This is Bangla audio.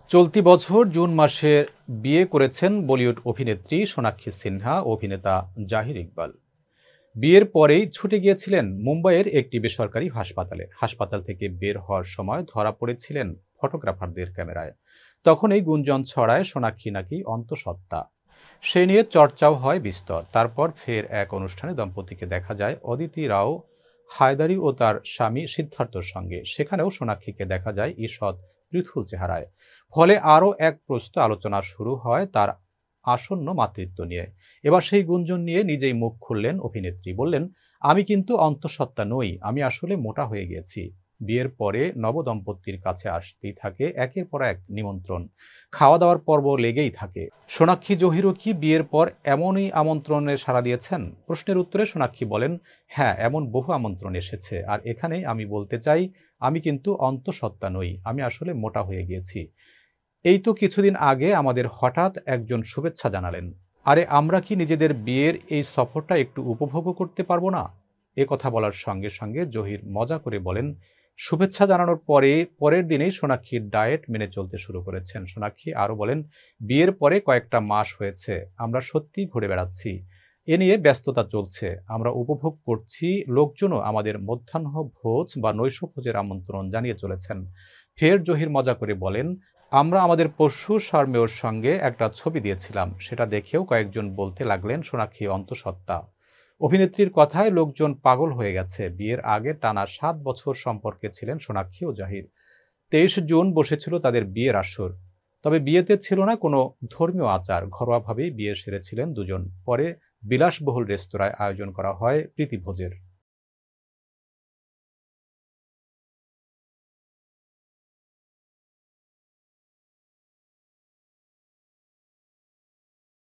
চলতি বছর জুন মাসে বিয়ে করেছেন বলিউড অভিনেত্রী সোনাক্ষী সিনহা ও অভিনেতা জাহির ইকবাল। বিয়ের পরেই ছুটে গিয়েছিলেন মুম্বাইয়ের একটি বেসরকারি হাসপাতালে। হাসপাতাল থেকে বের হওয়ার সময় ধরা পড়েছিলেন ফটোগ্রাফারদের ক্যামেরায়। তখন এই গুঞ্জন ছড়ায় সোনাক্ষী নাকি অন্তঃসত্ত্বা। সে নিয়ে চর্চাও হয় বিস্তর। তারপর ফের এক অনুষ্ঠানে দম্পতিকে দেখা যায় অদিতি রাও হায়দারি ও তার স্বামী সিদ্ধার্থর সঙ্গে। সেখানেও সোনাক্ষীকে দেখা যায় ঈষৎ পৃথুল চেহারায়। ফলে আরও এক প্রস্ত আলোচনা শুরু হয় তার আসন্ন মাতৃত্ব নিয়ে। এবার সেই গুঞ্জন নিয়ে নিজেই মুখ খুললেন অভিনেত্রী। বললেন, আমি কিন্তু অন্তঃসত্ত্বা নই, আমি আসলে মোটা হয়ে গেছি। বিয়ের পরে নবদম্পতির কাছে আসতেই থাকে একের পর এক নিমন্ত্রণ, খাওয়া দাওয়ার পর্ব লেগেই থাকে। সোনাক্ষী জহিরও কি বিয়ের পর এমনই আমন্ত্রণে সাড়া দিয়েছেন? প্রশ্নের উত্তরে সোনাক্ষী বলেন, হ্যাঁ, এমন বহু আমন্ত্রণ এসেছে। আর এখানেই আমি বলতে চাই, আমি কিন্তু অন্তঃসত্ত্বা নই, আমি আসলে মোটা হয়ে গিয়েছি। এই তো কিছুদিন আগে আমাদের হঠাৎ একজন শুভেচ্ছা জানালেন। আরে আমরা কি নিজেদের বিয়ের এই সফরটা একটু উপভোগও করতে পারবো না? এ কথা বলার সঙ্গে সঙ্গে জহির মজা করে বলেন, শুভেচ্ছা জানানোর পরের দিনেই সোনাক্ষীর ডায়েট মেনে চলতে শুরু করেছেন। সোনাক্ষী আরও বলেন, বিয়ের পরে কয়েকটা মাস হয়েছে আমরা সত্যিই ঘুরে বেড়াচ্ছি। এ নিয়ে ব্যস্ততা চলছে, আমরা উপভোগ করছি। লোকজনও আমাদের মধ্যাহ্ন ভোজ বা নৈশভোজের আমন্ত্রণ জানিয়ে চলেছেন। ফের জহির মজা করে বলেন, আমরা আমাদের পরশু শারমেয়র সঙ্গে একটা ছবি দিয়েছিলাম, সেটা দেখেও কয়েকজন বলতে লাগলেন সোনাক্ষী অন্তঃসত্ত্বা। অভিনেত্রীর কথায় লোকজন পাগল হয়ে গেছে। বিয়ের আগে টানা 7 বছর সম্পর্কে ছিলেন সোনাক্ষী ও জাহির। 23 জুন বসেছিল তাদের বিয়ের আসর। তবে বিয়েতে ছিল না কোনো ধর্মীয় আচার, ঘরোয়াভাবেই বিয়ে সেরেছিলেন দুজন। পরে বিলাসবহুল রেস্তোরাঁয় আয়োজন করা হয় প্রীতিভোজের।